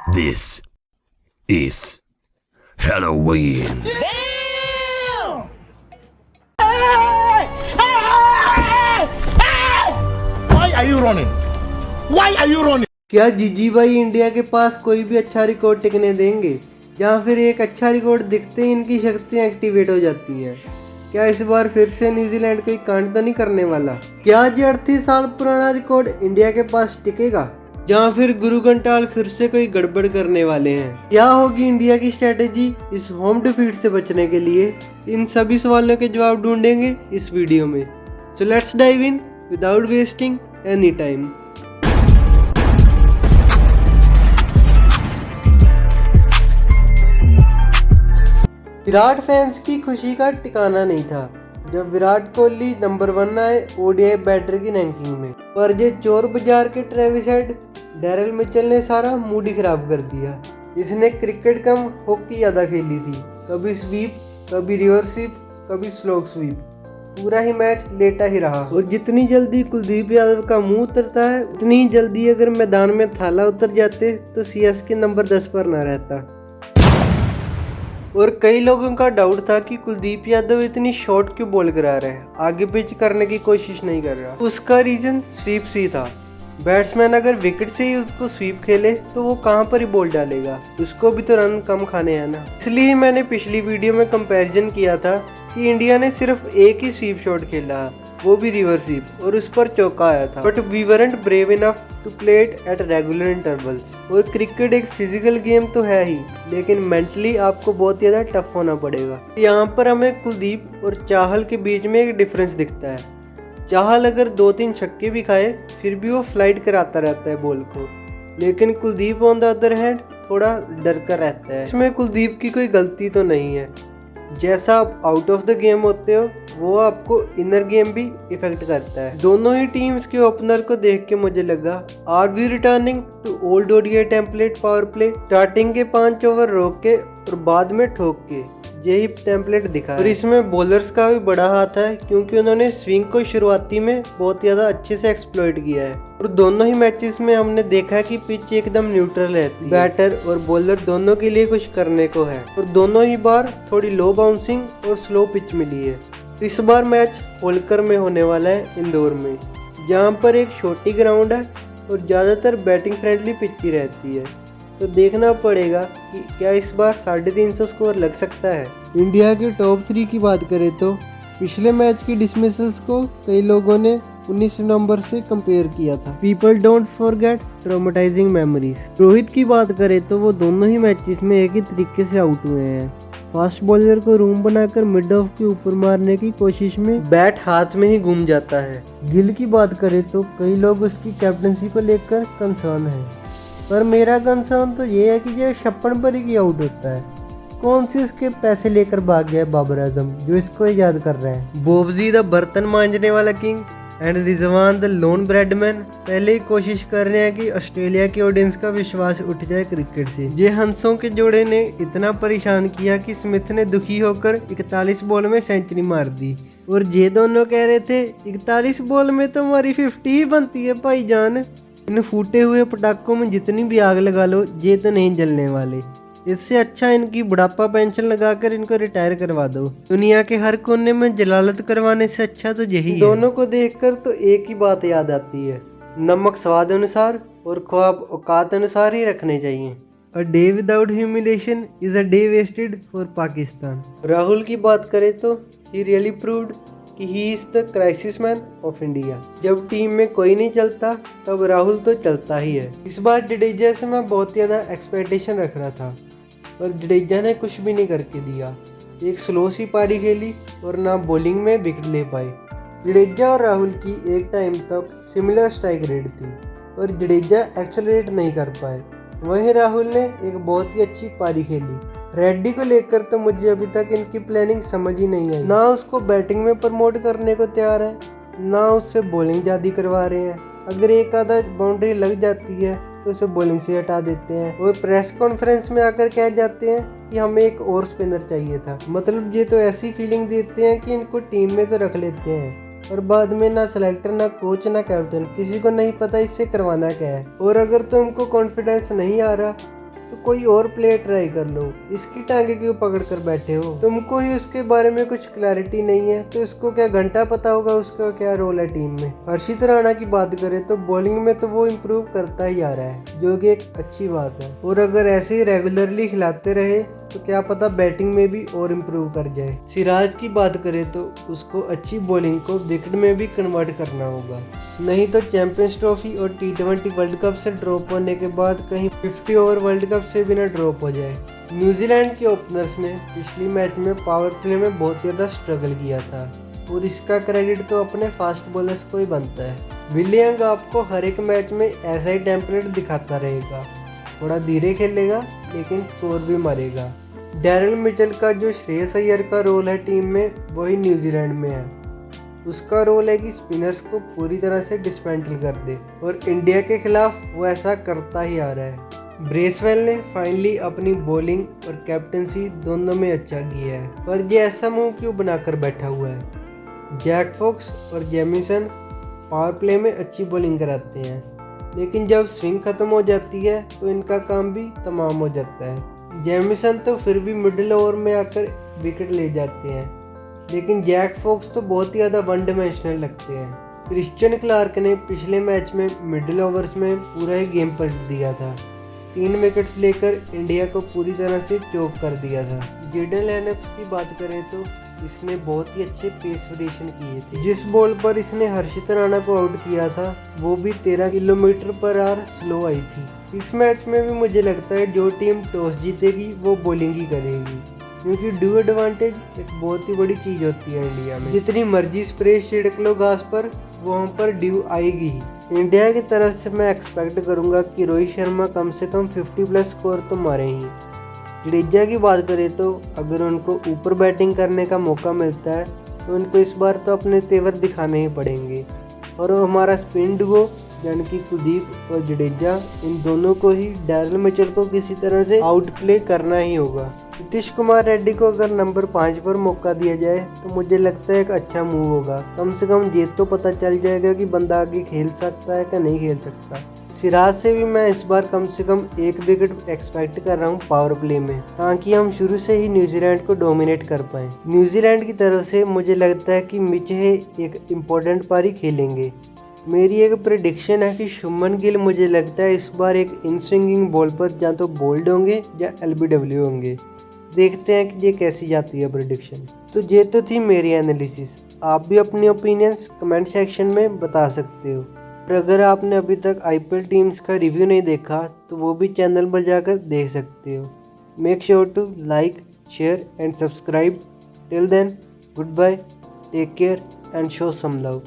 This is Halloween. Why are you running? Why are you running? क्या जीजी भाई India के पास कोई भी अच्छा रिकॉर्ड टिकने देंगे, या फिर एक अच्छा रिकॉर्ड दिखते ही इनकी शक्तियाँ एक्टिवेट हो जाती हैं? क्या इस बार फिर से न्यूजीलैंड कोई कांड तो नहीं करने वाला? क्या आज 38 साल पुराना रिकॉर्ड इंडिया के पास टिकेगा, या फिर गुरु घंटाल फिर से कोई गड़बड़ करने वाले हैं? क्या होगी इंडिया की स्ट्रेटेजी इस होम डिफीट से बचने के लिए? इन सभी सवालों के जवाब ढूंढेंगे इस वीडियो में। So let's dive in without wasting any time. Virat fans की खुशी का ठिकाना नहीं था जब विराट कोहली नंबर 1 आए ओडीआई बैटर की रैंकिंग में, पर ये चोर बाजार के ट्रेविस हेड डैरिल मिचेल ने सारा मूड ही खराब कर दिया। इसने क्रिकेट कम हॉकी ज़्यादा खेली थी, कभी स्वीप, कभी रिवर्स स्वीप, कभी स्लोग स्वीप, पूरा ही मैच लेटा ही रहा। और जितनी जल्दी कुलदीप यादव का मुंह उतरता है, उतनी ही जल्दी अगर मैदान में थाला उतर जाते तो सीएसके नंबर 10 पर ना रहता। और कई लोगों का डाउट था कि कुलदीप यादव इतनी शॉर्ट क्यों बॉल करा रहा है, आगे पिच करने की कोशिश नहीं कर रहा। उसका रीजन स्वीप से था। बैट्समैन अगर विकेट से ही उसको स्वीप खेले तो वो कहाँ पर ही बॉल डालेगा, उसको भी तो रन कम खाने हैं ना। इसलिए मैंने पिछली वीडियो में कंपैरिजन किया था कि इंडिया ने सिर्फ एक ही स्वीप शॉट खेला, वो भी रिवर्स स्वीप, और उस पर चौका आया था। But we weren't brave enough to play it at regular intervals. और क्रिकेट एक फिजिकल गेम तो है ही, लेकिन मेंटली आपको बहुत ज़्यादा टफ होना पड़ेगा। यहाँ पर हमें कुलदीप और चाहल के बीच में एक डिफरेंस दिखता है। चाहल अगर 2-3 छक्के भी खाए फिर भी वो फ्लाइट कराता रहता है बॉल को, लेकिन Kuldeep on the other hand थोड़ा डर कर रहता है। इसमें कुलदीप की कोई गलती तो नहीं है, जैसा आप आउट ऑफ द गेम होते हो वो आपको इनर गेम भी इफेक्ट करता है। दोनों ही टीम्स के ओपनर को देख के मुझे लगा are we returning to old ODI template power play, starting के 5 ओवर रोक के और बाद में ठोक के, यही टेम्पलेट दिखा। और इसमें बॉलर्स का भी बड़ा हाथ है, क्योंकि उन्होंने स्विंग को शुरुआती में बहुत ज़्यादा अच्छे से एक्सप्लॉइट किया है। और दोनों ही मैचेस में हमने देखा है कि पिच एकदम न्यूट्रल रहती है, बैटर और बॉलर दोनों के लिए कुछ करने को है। और दोनों ही बार थोड़ी लो बाउंसिंग और स्लो पिच मिली है। इस बार मैच होलकर में होने वाला है, इंदौर में, जहाँ पर एक छोटी ग्राउंड है और ज़्यादातर बैटिंग फ्रेंडली पिच ही रहती है। तो देखना पड़ेगा कि क्या इस बार 350 स्कोर लग सकता है। इंडिया के टॉप 3 की बात करें तो पिछले मैच की डिसमिसल्स को कई लोगों ने 19 नवंबर से कंपेयर किया था। People don't forget traumatising memories. Rohit की बात करें तो वो दोनों ही मैचेस में एक ही तरीके से आउट हुए हैं। फास्ट बॉलर को रूम बनाकर मिड ऑफ के ऊपर मारने की कोशिश में बैट हाथ में ही घूम जाता है। गिल की बात करें तो कई लोग उसकी कैप्टनसी को लेकर कंसर्न है, पर मेरा कंसर्न तो ये है कि ये 56 पर ही आउट होता है। कौन सी इसके पैसे लेकर भाग गया बाबर आजम जो इसको याद कर रहा है। बोबजी द बर्तन मांजने वाला king and Rizwan the loan Bradman पहले ही कोशिश कर रहे हैं कि ऑस्ट्रेलिया की ऑडियंस का विश्वास उठ जाए क्रिकेट से। ये हंसों के जोड़े ने इतना परेशान किया कि स्मिथ ने दुखी होकर 41 बॉल में सेंचुरी मार दी। और ये दोनों कह रहे थे 41 बॉल में तो हमारी 50 ही बनती है भाईजान। इन फूटे हुए पटाखों में जितनी भी आग लगा लो ये तो नहीं जलने वाले। इससे अच्छा इनकी बुढ़ापा पेंशन लगाकर इनको रिटायर करवा दो। दुनिया के हर कोने में जलालत करवाने से अच्छा तो यही है। दोनों को देखकर तो एक ही बात याद आती है, नमक स्वाद अनुसार और ख्वाब औकात अनुसार ही रखने चाहिए। A day without humiliation is a day wasted for Pakistan. Rahul की बात करें तो ही रियली प्रूव्ड कि he is the crisis man of India. जब टीम में कोई नहीं चलता तब राहुल तो चलता ही है। इस बार जडेजा से मैं बहुत ज़्यादा एक्सपेक्टेशन रख रहा था, पर जडेजा ने कुछ भी नहीं करके दिया। एक स्लो सी पारी खेली और ना बॉलिंग में विकेट ले पाए। जडेजा और राहुल की एक टाइम तक सिमिलर स्ट्राइक रेट थी, पर जडेजा एक्सेलरेट नहीं कर पाए। वहीं राहुल ने एक बहुत ही अच्छी पारी खेली। रेड्डी को लेकर तो मुझे अभी तक इनकी प्लानिंग समझ ही नहीं आई। ना उसको बैटिंग में प्रमोट करने को तैयार है, ना उससे बॉलिंग ज़्यादा करवा रहे हैं। अगर एक आधा बाउंड्री लग जाती है तो उसे बॉलिंग से हटा देते हैं और प्रेस कॉन्फ्रेंस में आकर कह जाते हैं कि हमें एक और स्पिनर चाहिए था। मतलब ये तो ऐसी फीलिंग देते हैं कि इनको टीम में तो रख लेते हैं, और बाद में ना सेलेक्टर, ना कोच, ना कैप्टन, किसी को नहीं पता इससे करवाना क्या है। और अगर तुमको कॉन्फिडेंस नहीं आ रहा तो कोई और प्लेयर ट्राई कर लो, इसकी टांगे क्यों पकड़ कर बैठे हो? तुमको ही उसके बारे में कुछ क्लैरिटी नहीं है तो इसको क्या घंटा पता होगा उसका क्या रोल है टीम में। हर्षित राणा की बात करें तो बॉलिंग में तो वो इम्प्रूव करता ही आ रहा है, जो कि एक अच्छी बात है, और अगर ऐसे ही रेगुलरली खिलाते रहे तो क्या पता बैटिंग में भी और इम्प्रूव कर जाए। सिराज की बात करें तो उसको अच्छी बॉलिंग को विकेट में भी कन्वर्ट करना होगा, नहीं तो चैंपियंस ट्रॉफी और T20 वर्ल्ड कप से ड्रॉप होने के बाद कहीं 50 ओवर वर्ल्ड कप से भी ना ड्रॉप हो जाए। न्यूजीलैंड के ओपनर्स ने पिछली मैच में पावर प्ले में बहुत ज़्यादा स्ट्रगल किया था और इसका क्रेडिट तो अपने फास्ट बॉलर्स को ही बनता है। विलियंग आपको हर एक मैच में ऐसा ही टेम्पलेट दिखाता रहेगा, थोड़ा धीरे खेलेगा लेकिन स्कोर भी मारेगा। डैरिल मिचेल का जो श्रेयस अय्यर का रोल है टीम में, वही न्यूजीलैंड में है। उसका रोल है कि स्पिनर्स को पूरी तरह से डिसमेंटल कर दे और इंडिया के खिलाफ वो ऐसा करता ही आ रहा है। ब्रेसवेल ने फाइनली अपनी बॉलिंग और कैप्टनसी दोनों में अच्छा किया है, पर ये ऐसा मुंह क्यों बनाकर बैठा हुआ है? जैक फॉक्स और जेमिसन पावर प्ले में अच्छी बॉलिंग कराते हैं, लेकिन जब स्विंग खत्म हो जाती है तो इनका काम भी तमाम हो जाता है। जेमिसन तो फिर भी मिडिल ओवर में आकर विकेट ले जाते हैं, लेकिन जैक फॉक्स तो बहुत ही ज़्यादा वन डायमेंशनल लगते हैं। क्रिश्चियन क्लार्क ने पिछले मैच में मिडिल ओवर्स में पूरा ही गेम पलट दिया था, 3 विकेट्स लेकर इंडिया को पूरी तरह से चौक कर दिया था। जेडन लेनॉक्स की बात करें तो इसने बहुत ही अच्छे पेस वेरिएशन किए थे। जिस बॉल पर इसने हर्षित राणा को आउट किया था वो भी 13 किलोमीटर पर आवर स्लो आई थी। इस मैच में भी मुझे लगता है जो टीम टॉस जीतेगी वो बॉलिंग ही करेगी, क्योंकि ड्यू एडवांटेज एक बहुत ही बड़ी चीज़ होती है इंडिया में। जितनी मर्जी स्प्रे छिड़क लो घास पर, वहाँ पर ड्यू आएगी ही। इंडिया की तरफ से मैं एक्सपेक्ट करूँगा कि रोहित शर्मा कम से कम 50+ स्कोर तो मारे ही। जडेजा की बात करें तो अगर उनको ऊपर बैटिंग करने का मौका मिलता है तो उनको इस बार तो अपने तेवर दिखाने ही पड़ेंगे, और हमारा स्पिन डुओ यानी कि कुलदीप और जडेजा, इन दोनों को ही डैरिल मिचेल को किसी तरह से आउट प्ले करना ही होगा। नीतीश कुमार रेड्डी को अगर नंबर 5 पर मौका दिया जाए तो मुझे लगता है एक अच्छा मूव होगा। कम से कम ये तो पता चल जाएगा कि बंदा आगे खेल सकता है क्या नहीं खेल सकता। सिराज से भी मैं इस बार कम से कम 1 विकेट एक्सपेक्ट कर रहा हूँ पावर प्ले में, ताकि हम शुरू से ही न्यूजीलैंड को डोमिनेट कर पाएँ। न्यूजीलैंड की तरफ से मुझे लगता है कि मिचेल एक इम्पोर्टेंट पारी खेलेंगे। मेरी एक प्रेडिक्शन है कि शुभमन गिल मुझे लगता है इस बार एक इन स्विंगिंग बॉल पर या तो बोल्ड होंगे या LBW होंगे। देखते हैं कि ये कैसी जाती है प्रेडिक्शन। तो ये तो थी मेरी एनालिसिस, आप भी अपनी ओपिनियंस कमेंट सेक्शन में बता सकते हो। और अगर आपने अभी तक IPL टीम्स का रिव्यू नहीं देखा तो वो भी चैनल पर जाकर देख सकते हो। Make sure to like, share and subscribe. Till then, goodbye, take care and show some love.